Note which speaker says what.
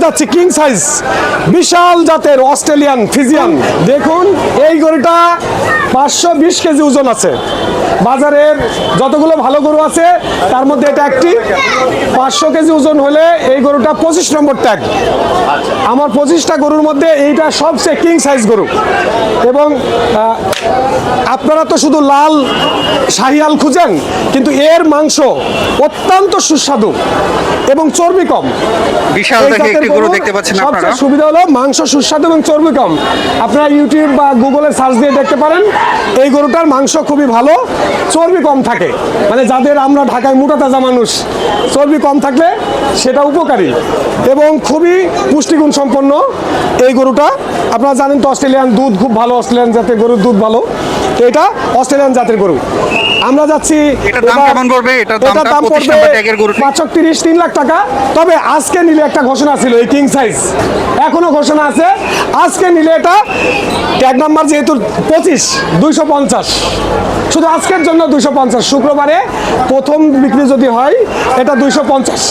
Speaker 1: যাচ্ছি king size বিশাল জাতের Australian Friesian. দেখুন এই গরুটা 520 কেজি ওজন আছে। বাজারের যতগুলো ভালো গরু আছে তার মধ্যে এটা একটি। 500 কেজি ওজন হলে এই গরুটা 25 নম্বর ট্যাগ। আমার 25টা গরুর মধ্যে এইটা সবচেয়ে কিং সাইজ গরু। এবং আপনারা তো শুধু লাল শাহিয়াল খুঁজেন, কিন্তু এর মাংস অত্যন্ত সুস্বাদু এবং চর্বি কম।
Speaker 2: বিশাল দেখে একটি গরু দেখতে পাচ্ছেন আপনারা।
Speaker 1: সবচেয়ে সুবিধা হলো মাংস সুস্বাদু এবং চর্বি কম। আপনারা ইউটিউব বা গুগলে সার্চ দিয়ে দেখতে পারেন। এই গরুটার মাংস খুবই ভালো, চর্বি কম থাকে। মানে যাদের আমরা ঢাকায় মোটা তাজা মানুষ, চর্বি কম থাকলে সেটা উপকারী এবং খুবই পুষ্টিগুণ সম্পন্ন এই গরুটা। আপনারা জানেন তো অস্ট্রেলিয়ান দুধ খুব ভালো, অস্ট্রেলিয়ান জাতের গরুর দুধ ভালো। এটা অস্ট্রেলিয়ান জাতের গরু। আমরা যাচ্ছি,
Speaker 2: এটার দাম কেমন পড়বে? এটার দাম
Speaker 1: 25 নম্বর ট্যাগের গরু 3 লাখ টাকা। তবে আজকে নিলে একটা ঘোষণা ছিল এই কিং সাইজ, এখনো ঘোষণা আছে। আজকে নিলে এটা ট্যাগ নাম্বার যেহেতু 25, 250, শুধু আজকের জন্য 250। শুক্রবারে প্রথম বিক্রি যদি হয় এটা 250।